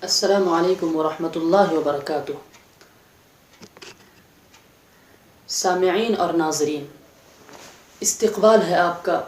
السلام علیکم ورحمۃ اللہ وبرکاتہ۔ سامعین اور ناظرین، استقبال ہے آپ کا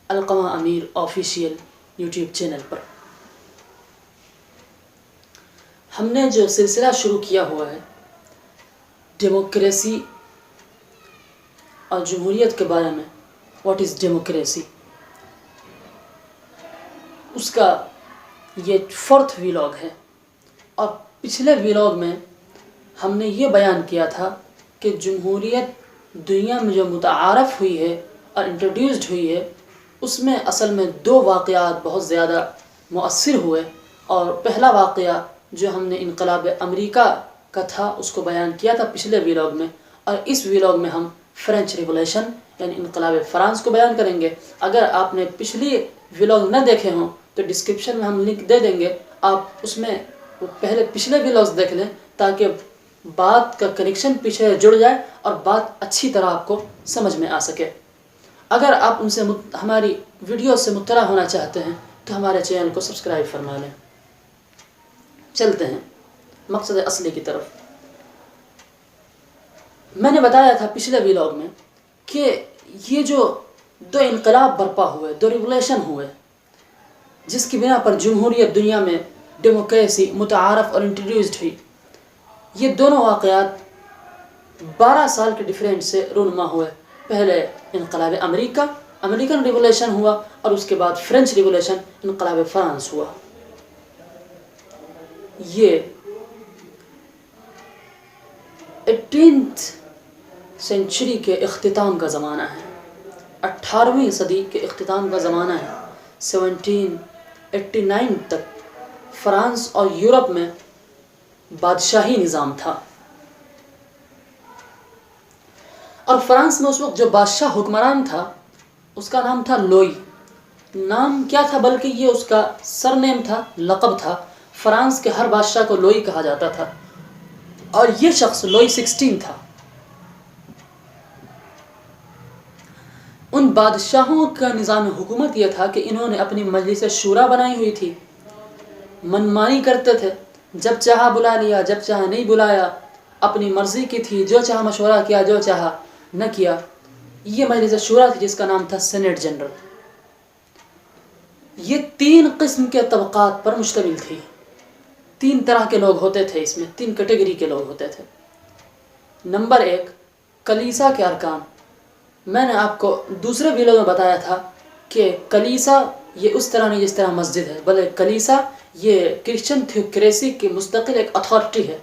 القمہ امیر آفیشیل یوٹیوب چینل پر۔ ہم نے جو سلسلہ شروع کیا ہوا ہے ڈیموکریسی اور جمہوریت کے بارے میں، واٹ از ڈیموکریسی، اس کا یہ 4تھ ویلاگ ہے۔ اور پچھلے ویلاگ میں ہم نے یہ بیان کیا تھا کہ جمہوریت دنیا میں جو متعارف ہوئی ہے اور انٹروڈیوسڈ ہوئی ہے، اس میں اصل میں 2 واقعات بہت زیادہ مؤثر ہوئے۔ اور پہلا واقعہ جو ہم نے انقلاب امریکہ کا تھا اس کو بیان کیا تھا پچھلے ویلاگ میں، اور اس ویلاگ میں ہم فرینچ ریولیوشن یعنی انقلاب فرانس کو بیان کریں گے۔ اگر آپ نے پچھلی ویلاگ نہ دیکھے ہوں تو ڈسکرپشن میں ہم لنک دے دیں گے، آپ اس میں پچھلے ویلاگز دیکھ لیں تاکہ بات کا کنیکشن پیچھے جڑ جائے اور بات اچھی طرح آپ کو سمجھ میں آ سکے۔ اگر آپ ان سے ہماری ویڈیو سے مطلع ہونا چاہتے ہیں تو ہمارے چینل کو سبسکرائب فرما لیں۔ چلتے ہیں مقصد اصلی کی طرف۔ میں نے بتایا تھا پچھلے ویلاگ میں کہ یہ جو 2 انقلاب برپا ہوئے، 2 ریولیوشن ہوئے، جس کی بنا پر جمہوریت دنیا میں ڈیموکریسی متعارف اور انٹروڈیوسڈ ہوئی، یہ دونوں واقعات 12 سال کے ڈیفرنٹ سے رونما ہوئے۔ پہلے انقلاب امریکن ریولیوشن ہوا، اور اس کے بعد فرینچ ریولیوشن انقلاب فرانس ہوا۔ یہ 18th سینچری کے اختتام کا زمانہ ہے، 18ویں صدی کے اختتام کا زمانہ ہے۔ 1789 تک فرانس اور یورپ میں بادشاہی نظام تھا، اور فرانس میں اس وقت جو بادشاہ حکمران تھا اس کا نام تھا لوئی۔ نام کیا تھا بلکہ یہ اس کا سر نیم تھا، لقب تھا۔ فرانس کے ہر بادشاہ کو لوئی کہا جاتا تھا، اور یہ شخص لوئی 16 تھا۔ ان بادشاہوں کا نظام حکومت یہ تھا کہ انہوں نے اپنی مجلس شورا بنائی ہوئی تھی، منمانی کرتے تھے، جب چاہا بلا لیا، جب چاہا نہیں بلایا، اپنی مرضی کی تھی، جو چاہا مشورہ کیا، جو چاہا نہ کیا۔ یہ مجلس شورا تھی جس کا نام تھا سینٹ جنرل۔ یہ 3 قسم کے طبقات پر مشتمل تھی، 3 طرح کے لوگ ہوتے تھے، اس میں 3 کیٹیگری کے لوگ ہوتے تھے۔ نمبر 1، کلیسا کے ارکان۔ میں نے آپ کو دوسرے ویڈیو میں بتایا تھا کہ کلیسا یہ اس طرح نہیں جس طرح مسجد ہے، بلکہ کلیسا یہ کرسچن تھیوکریسی کی مستقل ایک اتھارٹی ہے۔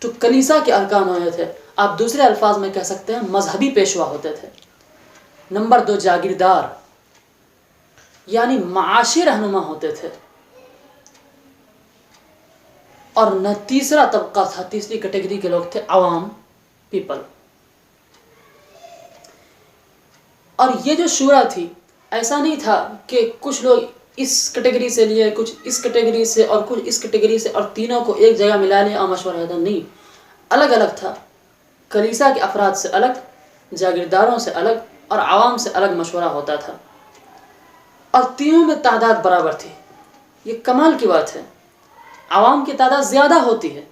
تو کلیسا کے ارکان ہوتے تھے، آپ دوسرے الفاظ میں کہہ سکتے ہیں مذہبی پیشوا ہوتے تھے۔ نمبر 2، جاگیردار یعنی معاشی رہنما ہوتے تھے۔ اور تیسرا طبقہ تھا، تیسری کیٹیگری کے لوگ تھے عوام، پیپل۔ اور یہ جو شورا تھی، ایسا نہیں تھا کہ کچھ لوگ اس کیٹیگری سے لیے، کچھ اس کیٹیگری سے اور کچھ اس کیٹیگری سے، اور تینوں کو ایک جگہ ملا لیا اور مشورہ ہوتا، نہیں، الگ الگ تھا۔ کلیسا کے افراد سے الگ، جاگیرداروں سے الگ، اور عوام سے الگ مشورہ ہوتا تھا، اور تینوں میں تعداد برابر تھی۔ یہ کمال کی بات ہے، عوام کی تعداد زیادہ ہوتی ہے،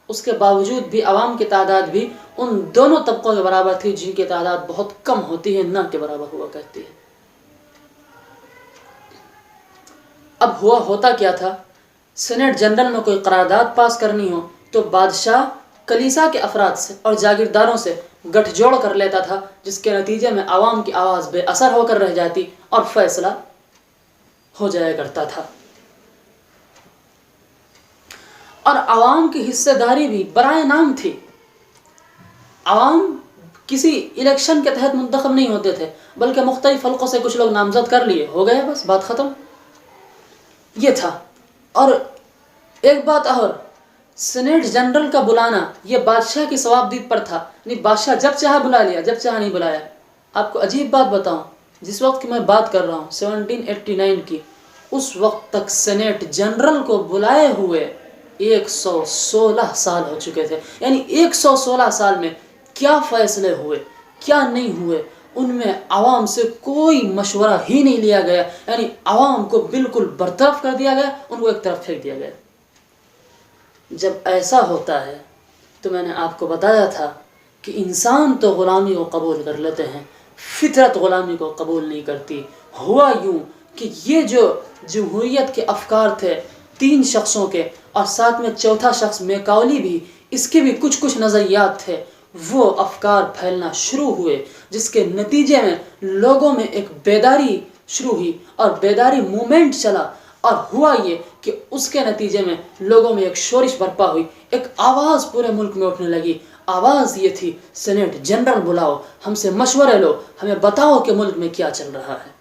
اس کے باوجود بھی عوام کی تعداد بھی ان دونوں طبقوں کے برابر تھی جن کی تعداد بہت کم ہوتی ہے، نہ کے برابر ہوا کرتی ہے۔ اب ہوتا کیا تھا، سینٹ جنرل میں کوئی قرارداد پاس کرنی ہو تو بادشاہ کلیسا کے افراد سے اور جاگیرداروں سے گٹھ جوڑ کر لیتا تھا، جس کے نتیجے میں عوام کی آواز بے اثر ہو کر رہ جاتی اور فیصلہ ہو جایا کرتا تھا۔ اور عوام کی حصہ داری بھی برائے نام تھی۔ عوام کسی الیکشن کے تحت منتخب نہیں ہوتے تھے، بلکہ مختلف حلقوں سے کچھ لوگ نامزد کر لیے، ہو گئے، بس بات ختم۔ یہ تھا۔ اور ایک بات اور، سینٹ جنرل کا بلانا یہ بادشاہ کی ثوابدید پر تھا، نہیں بادشاہ جب چاہا بلا لیا، جب چاہا نہیں بلایا۔ آپ کو عجیب بات بتاؤں، جس وقت کی میں بات کر رہا ہوں 1789 کی، اس وقت تک سینٹ جنرل کو بلائے ہوئے 116 سال ہو چکے تھے۔ یعنی 116 سال میں کیا فیصلے ہوئے، کیا نہیں ہوئے، ان میں عوام سے کوئی مشورہ ہی نہیں لیا گیا، یعنی عوام کو بالکل برطرف کر دیا گیا، ان کو ایک طرف پھینک دیا گیا۔ جب ایسا ہوتا ہے تو میں نے آپ کو بتایا تھا کہ انسان تو غلامی کو قبول کر لیتے ہیں، فطرت غلامی کو قبول نہیں کرتی۔ ہوا یوں کہ یہ جو جمہوریت کے افکار تھے 3 شخصوں کے، اور ساتھ میں چوتھا شخص میکاولی بھی، اس کے بھی کچھ نظریات تھے، وہ افکار پھیلنا شروع ہوئے، جس کے نتیجے میں لوگوں میں ایک بیداری شروع ہوئی اور بیداری موومنٹ چلا، اور ہوا یہ کہ اس کے نتیجے میں لوگوں میں ایک شورش برپا ہوئی، ایک آواز پورے ملک میں اٹھنے لگی۔ آواز یہ تھی، سینیٹ جنرل بلاؤ، ہم سے مشورے لو، ہمیں بتاؤ کہ ملک میں کیا چل رہا ہے۔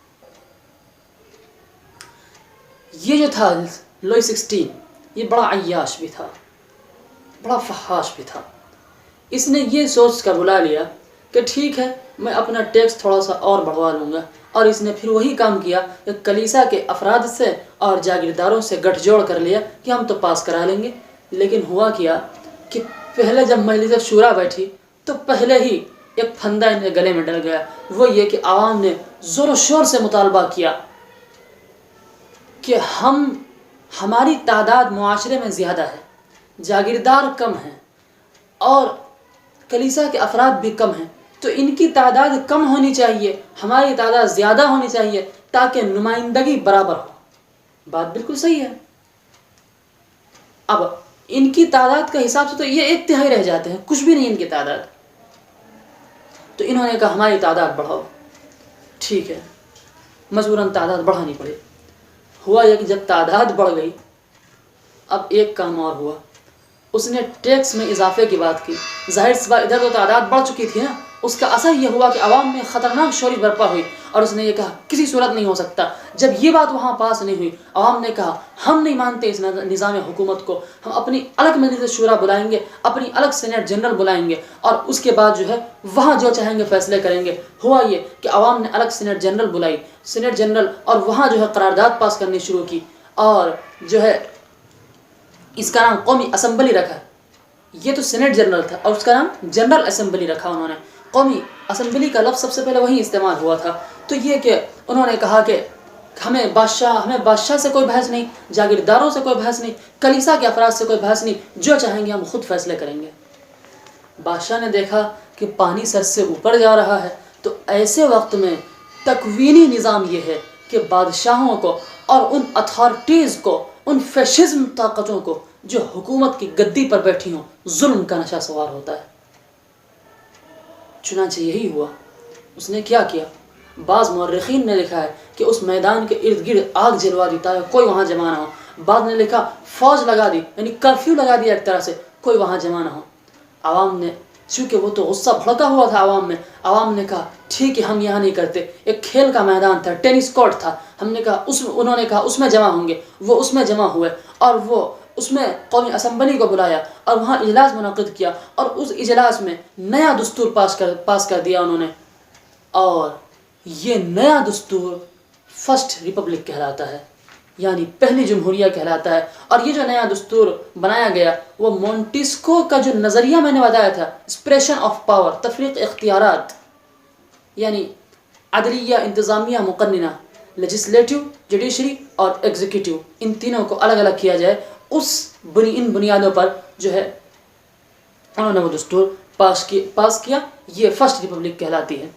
یہ جو تھا لوئی 16، یہ بڑا عیاش بھی تھا، بڑا فحاش بھی تھا۔ اس نے یہ سوچ کر بلا لیا کہ ٹھیک ہے، میں اپنا ٹیکس تھوڑا سا اور بڑھوا لوں گا، اور اس نے پھر وہی کام کیا کہ کلیسا کے افراد سے اور جاگیرداروں سے گٹھ جوڑ کر لیا کہ ہم تو پاس کرا لیں گے۔ لیکن ہوا کیا کہ پہلے جب مجلس شورا بیٹھی تو پہلے ہی ایک پھندا ان کے گلے میں ڈل گیا، وہ یہ کہ عوام نے زور و شور سے مطالبہ کیا کہ ہماری تعداد معاشرے میں زیادہ ہے، جاگیردار کم ہیں اور کلیسا کے افراد بھی کم ہیں، تو ان کی تعداد کم ہونی چاہیے، ہماری تعداد زیادہ ہونی چاہیے تاکہ نمائندگی برابر ہو۔ بات بالکل صحیح ہے۔ اب ان کی تعداد کا حساب سے تو یہ 1/3 رہ جاتے ہیں، کچھ بھی نہیں ان کی تعداد۔ تو انہوں نے کہا ہماری تعداد بڑھاؤ۔ ٹھیک ہے، مجبوراً تعداد بڑھانی پڑی۔ ہوا یہ کہ جب تعداد بڑھ گئی، اب ایک کام اور ہوا، اس نے ٹیکس میں اضافے کی بات کی۔ ظاہر سی بات، ادھر تو تعداد بڑھ چکی تھی نا، اس کا اثر یہ ہوا کہ عوام میں خطرناک شورش برپا ہوئی، اور اس نے یہ کہا کسی صورت نہیں ہو سکتا۔ جب یہ بات وہاں پاس نہیں ہوئی، عوام نے کہا ہم نہیں مانتے اس نظام حکومت کو، ہم اپنی الگ مجلس شورا بلائیں گے، اپنی الگ سینیٹ جنرل بلائیں گے، اور اس کے بعد جو ہے وہاں جو چاہیں گے فیصلے کریں گے۔ ہوا یہ کہ عوام نے الگ سینیٹ جنرل بلائی، سینیٹ جنرل، اور وہاں جو ہے قرارداد پاس کرنی شروع کی، اور جو ہے اس کا نام قومی اسمبلی رکھا۔ یہ تو سینیٹ جنرل تھا اور اس کا نام جنرل اسمبلی رکھا انہوں نے۔ قومی اسمبلی کا لفظ سب سے پہلے وہیں استعمال ہوا تھا۔ تو یہ کہ انہوں نے کہا کہ ہمیں بادشاہ سے کوئی بحث نہیں، جاگیرداروں سے کوئی بحث نہیں، کلیسا کے افراد سے کوئی بحث نہیں، جو چاہیں گے ہم خود فیصلے کریں گے۔ بادشاہ نے دیکھا کہ پانی سر سے اوپر جا رہا ہے، تو ایسے وقت میں تکوینی نظام یہ ہے کہ بادشاہوں کو اور ان اتھارٹیز کو، ان فیشزم طاقتوں کو جو حکومت کی گدی پر بیٹھی ہوں، ظلم کا نشہ سوار ہوتا ہے۔ چنانچہ یہی ہوا۔ اس نے کیا کیا؟ بعض مورخین نے لکھا ہے کہ اس میدان کے ارد گرد آگ جلوا دی تاکہ کوئی وہاں جمع نہ ہو۔ بعض نے لکھا فوج لگا دی، یعنی کرفیو لگا دیا ایک طرح سے، کوئی وہاں جمع نہ ہو۔ عوام نے، چونکہ وہ تو غصہ بھڑکا ہوا تھا عوام نے کہا ٹھیک ہے ہم یہاں نہیں کرتے۔ ایک کھیل کا میدان تھا، ٹینس کورٹ تھا، انہوں نے کہا اس میں جمع ہوں گے، وہ اس میں جمع ہوئے، اور وہ اس میں قومی اسمبلی کو بلایا اور وہاں اجلاس منعقد کیا، اور اس اجلاس میں نیا دستور پاس کر دیا انہوں نے، اور یہ نیا دستور فرسٹ ریپبلک کہلاتا ہے، یعنی پہلی جمہوریہ کہلاتا ہے۔ اور یہ جو نیا دستور بنایا گیا وہ مونٹیسکو کا جو نظریہ میں نے بتایا تھا، سپریشن آف پاور، تفریق اختیارات، یعنی عدلیہ، انتظامیہ، مقننہ، لیجسلیٹو، جوڈیشری اور ایگزیکٹو، ان تینوں کو الگ الگ کیا جائے، ان بنیادوں پر جو ہے انہوں نے وہ دستور پاس کیا۔ یہ فرسٹ ریپبلک کہلاتی ہے۔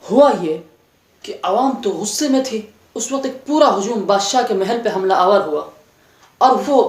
ہوا یہ کہ عوام تو غصے میں تھی۔ اس وقت ایک پورا ہجوم بادشاہ کے محل پہ حملہ آور ہوا، اور وہ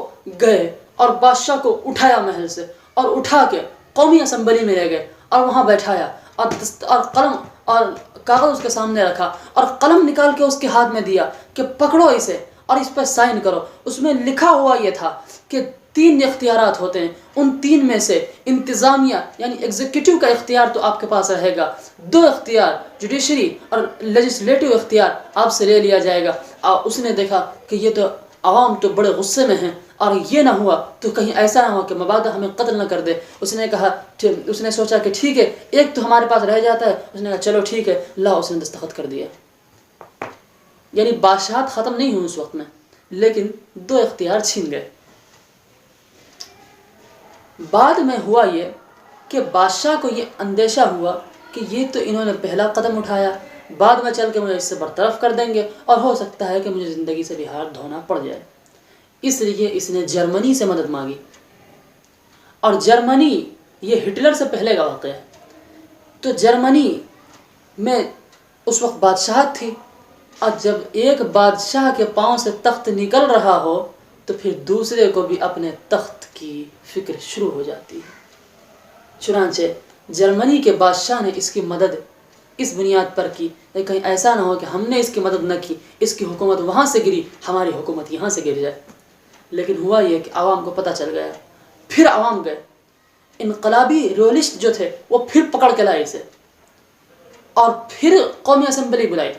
گئے اور بادشاہ کو اٹھایا محل سے، اور اٹھا کے قومی اسمبلی میں لے گئے اور وہاں بیٹھایا، اور قلم اور کاغذ اس کے سامنے رکھا، اور قلم نکال کے اس کے ہاتھ میں دیا کہ پکڑو اسے اور اس پہ سائن کرو۔ اس میں لکھا ہوا یہ تھا کہ 3 اختیارات ہوتے ہیں، ان 3 میں سے انتظامیہ یعنی ایگزیکٹو کا اختیار تو آپ کے پاس رہے گا، 2 اختیار جوڈیشری اور لیجسلیٹو اختیار آپ سے لے لیا جائے گا۔ اور اس نے دیکھا کہ یہ تو عوام تو بڑے غصے میں ہیں، اور یہ نہ ہوا تو کہیں ایسا نہ ہو کہ مبادہ ہمیں قتل نہ کر دے۔ اس نے سوچا کہ ٹھیک ہے ایک تو ہمارے پاس رہ جاتا ہے۔ اس نے کہا چلو ٹھیک ہے، لاؤ، اس نے دستخط کر دیا۔ یعنی بادشاہت ختم نہیں ہوئی اس وقت میں، لیکن 2 اختیار چھین گئے۔ بعد میں ہوا یہ کہ بادشاہ کو یہ اندیشہ ہوا کہ یہ تو انہوں نے پہلا قدم اٹھایا، بعد میں چل کے مجھے اس سے برطرف کر دیں گے اور ہو سکتا ہے کہ مجھے زندگی سے بھی ہاتھ دھونا پڑ جائے۔ اس لیے اس نے جرمنی سے مدد مانگی، اور جرمنی یہ ہٹلر سے پہلے کا واقعہ ہے۔ تو جرمنی میں اس وقت بادشاہت تھی، اور جب ایک بادشاہ کے پاؤں سے تخت نکل رہا ہو تو پھر دوسرے کو بھی اپنے تخت کی فکر شروع ہو جاتی ہے۔ چنانچہ جرمنی کے بادشاہ نے اس کی مدد اس بنیاد پر کی کہ کہیں ایسا نہ ہو کہ ہم نے اس کی مدد نہ کی، اس کی حکومت وہاں سے گری، ہماری حکومت یہاں سے گر جائے۔ لیکن ہوا یہ کہ عوام کو پتہ چل گیا، پھر عوام گئے، انقلابی ریولسٹ جو تھے وہ پھر پکڑ کے لائے اسے، اور پھر قومی اسمبلی بلائی،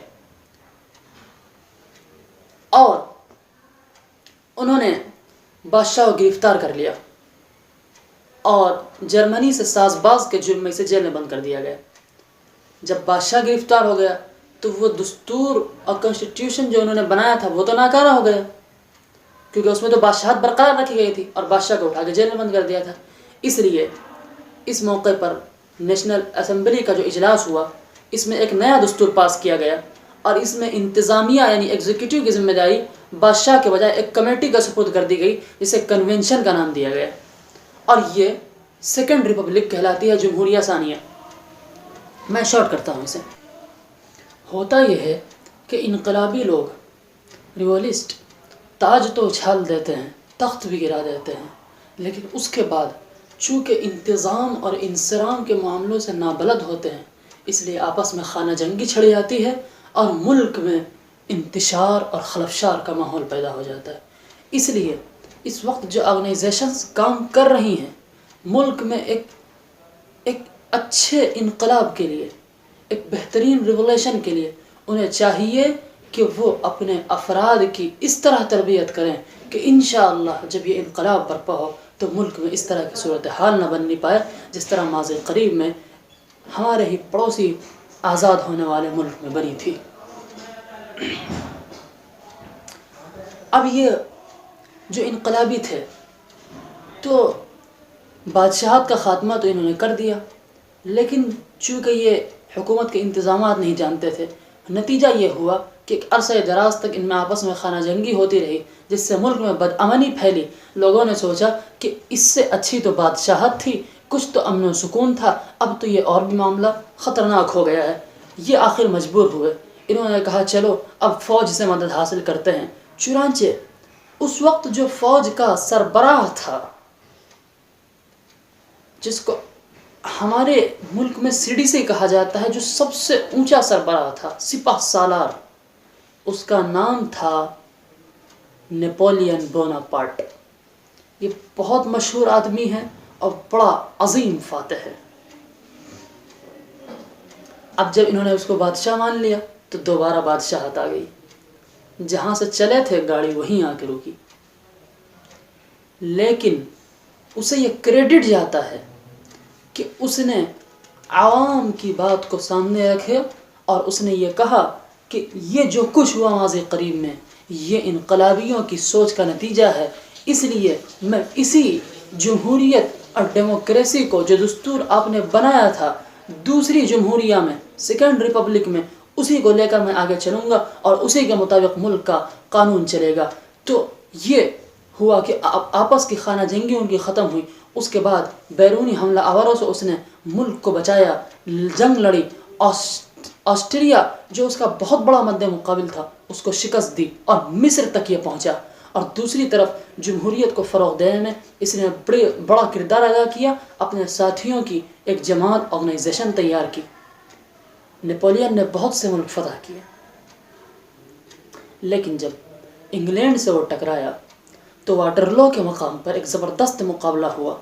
اور انہوں نے بادشاہ کو گرفتار کر لیا اور جرمنی سے ساز باز کے جرم میں اسے جیل میں بند کر دیا گیا۔ جب بادشاہ گرفتار ہو گیا تو وہ دستور اور کانسٹیٹیوشن جو انہوں نے بنایا تھا وہ تو ناکارہ ہو گیا، کیونکہ اس میں تو بادشاہت برقرار رکھی گئی تھی اور بادشاہ کو اٹھا کے جیل میں بند کر دیا تھا۔ اس لیے اس موقع پر نیشنل اسمبلی کا جو اجلاس ہوا، اس میں ایک نیا دستور پاس کیا گیا، اور اس میں انتظامیہ یعنی ایگزیکٹو کی ذمہ داری بادشاہ کے بجائے ایک کمیٹی کا سپرد کر دی گئی، جسے کنونشن کا نام دیا گیا، اور یہ سیکنڈ ریپبلک کہلاتی ہے، جمہوریہ ثانیہ۔ میں شارٹ کرتا ہوں اسے۔ ہوتا یہ ہے کہ انقلابی لوگ ریولسٹ تاج تو اچھال دیتے ہیں، تخت بھی گرا دیتے ہیں، لیکن اس کے بعد چونکہ انتظام اور انصرام کے معاملوں سے نابلد ہوتے ہیں، اس لیے آپس میں خانہ جنگی چھڑی جاتی ہے اور ملک میں انتشار اور خلفشار کا ماحول پیدا ہو جاتا ہے۔ اس لیے اس وقت جو آرگنائزیشنز کام کر رہی ہیں ملک میں ایک اچھے انقلاب کے لیے، ایک بہترین ریولیوشن کے لیے، انہیں چاہیے کہ وہ اپنے افراد کی اس طرح تربیت کریں کہ انشاءاللہ جب یہ انقلاب برپا ہو تو ملک میں اس طرح کی صورتحال نہ بننی پائے جس طرح ماضی قریب میں ہمارے ہی پڑوسی آزاد ہونے والے ملک میں بنی تھی۔ اب یہ جو انقلابی تھے تو بادشاہت کا خاتمہ تو انہوں نے کر دیا، لیکن چونکہ یہ حکومت کے انتظامات نہیں جانتے تھے، نتیجہ یہ ہوا کہ ایک عرصہ دراز تک ان میں آپس میں خانہ جنگی ہوتی رہی، جس سے ملک میں بدامنی پھیلی۔ لوگوں نے سوچا کہ اس سے اچھی تو بادشاہت تھی، کچھ تو امن و سکون تھا، اب تو یہ اور بھی معاملہ خطرناک ہو گیا ہے۔ یہ آخر مجبور ہوئے، انہوں نے کہا چلو اب فوج سے مدد حاصل کرتے ہیں۔ چنانچہ اس وقت جو فوج کا سربراہ تھا، جس کو ہمارے ملک میں سیڈی سے کہا جاتا ہے، جو سب سے اونچا سربراہ تھا، سپہ سالار، اس کا نام تھا نیپولین بوناپارٹ۔ یہ بہت مشہور آدمی ہے اور بڑا عظیم فاتح ہے۔ اب جب انہوں نے اس کو بادشاہ مان لیا تو دوبارہ بادشاہت آ گئی، جہاں سے چلے تھے گاڑی وہیں آ کے رکی۔ لیکن اسے یہ کریڈٹ جاتا ہے کہ اس نے عوام کی بات کو سامنے رکھے اور اس نے یہ کہا کہ یہ جو کچھ ہوا ماضی قریب میں یہ انقلابیوں کی سوچ کا نتیجہ ہے، اس لیے میں اسی جمہوریت اور ڈیموکریسی کو جو دستور آپ نے بنایا تھا دوسری جمہوریہ میں، سیکنڈ ریپبلک میں، اسی کو لے کر میں آگے چلوں گا اور اسی کے مطابق ملک کا قانون چلے گا۔ تو یہ ہوا کہ آپس کی خانہ جنگی ان کی ختم ہوئی۔ اس کے بعد بیرونی حملہ آوروں سے اس نے ملک کو بچایا، جنگ لڑی، آسٹریا جو اس کا بہت بڑا مد مقابل تھا اس کو شکست دی اور مصر تک یہ پہنچا۔ اور دوسری طرف جمہوریت کو فروغ دینے میں اس نے بڑا کردار ادا کیا، اپنے ساتھیوں کی ایک جماعت آرگنائزیشن تیار کی۔ نیپولین نے بہت سے ملک فتح کیے، لیکن جب انگلینڈ سے وہ ٹکرایا تو واٹرلو کے مقام پر ایک زبردست مقابلہ ہوا،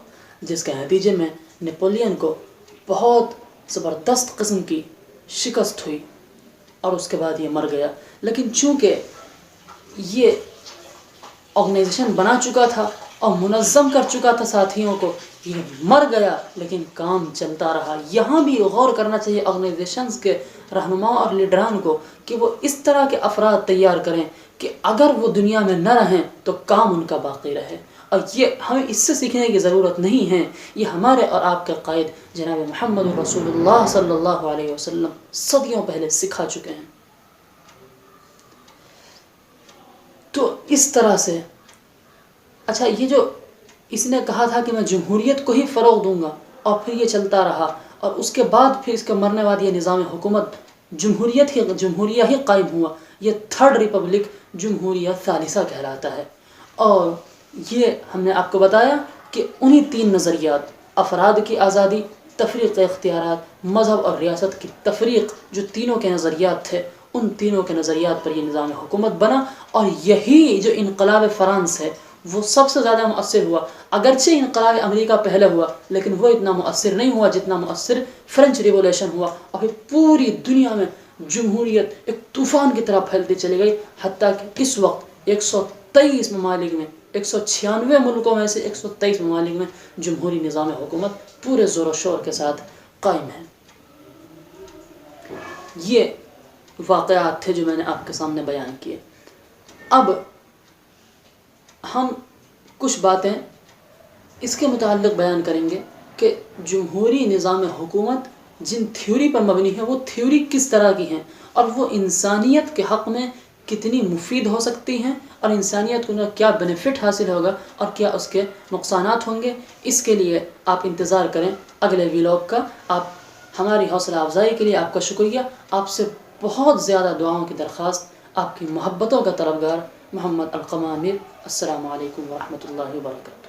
جس کے نتیجے میں نیپولین کو بہت زبردست قسم کی شکست ہوئی اور اس کے بعد یہ مر گیا۔ لیکن چونکہ یہ آرگنائزیشن بنا چکا تھا اور منظم کر چکا تھا ساتھیوں کو، یہ مر گیا لیکن کام چلتا رہا۔ یہاں بھی غور کرنا چاہیے آرگنائزیشنز کے رہنماؤں اور لیڈران کو کہ وہ اس طرح کے افراد تیار کریں کہ اگر وہ دنیا میں نہ رہیں تو کام ان کا باقی رہے، اور یہ ہمیں اس سے سیکھنے کی ضرورت نہیں ہے، یہ ہمارے اور آپ کے قائد جناب محمد رسول اللہ صلی اللہ علیہ وسلم صدیوں پہلے سکھا چکے ہیں۔ تو اس طرح سے اچھا، یہ جو اس نے کہا تھا کہ میں جمہوریت کو ہی فروغ دوں گا، اور پھر یہ چلتا رہا، اور اس کے بعد پھر اس کے مرنے بعد یہ نظام حکومت جمہوریہ ہی قائم ہوا، یہ تھرڈ ریپبلک جمہوریہ ثالثہ کہلاتا ہے۔ اور یہ ہم نے آپ کو بتایا کہ انہی تین نظریات، افراد کی آزادی، تفریق اختیارات، مذہب اور ریاست کی تفریق، جو تینوں کے نظریات تھے، ان تینوں کے نظریات پر یہ نظام حکومت بنا۔ اور یہی جو انقلاب فرانس ہے وہ سب سے زیادہ مؤثر ہوا، اگرچہ انقلاب امریکہ پہلے ہوا لیکن وہ اتنا مؤثر نہیں ہوا جتنا مؤثر فرینچ ریولیوشن ہوا، اور پھر پوری دنیا میں جمہوریت ایک طوفان کی طرح پھیلتی چلی گئی، حتیٰ کہ اس وقت 123 ممالک میں، 196 ملکوں میں سے 123 ممالک میں جمہوری نظام حکومت پورے زور و شور کے ساتھ قائم ہے۔ یہ واقعات تھے جو میں نے آپ کے سامنے بیان کیے۔ اب ہم کچھ باتیں اس کے متعلق بیان کریں گے کہ جمہوری نظام حکومت جن تھیوری پر مبنی ہے وہ تھیوری کس طرح کی ہیں، اور وہ انسانیت کے حق میں کتنی مفید ہو سکتی ہیں، اور انسانیت کو کیا بینیفٹ حاصل ہوگا اور کیا اس کے نقصانات ہوں گے۔ اس کے لیے آپ انتظار کریں اگلے ویلاگ کا۔ آپ ہماری حوصلہ افزائی کے لیے آپ کا شکریہ۔ آپ سے بہت زیادہ دعاؤں کی درخواست، آپ کی محبتوں کا طلبگار، محمد القمہ عامر۔ السلام علیکم ورحمۃ اللہ وبرکاتہ۔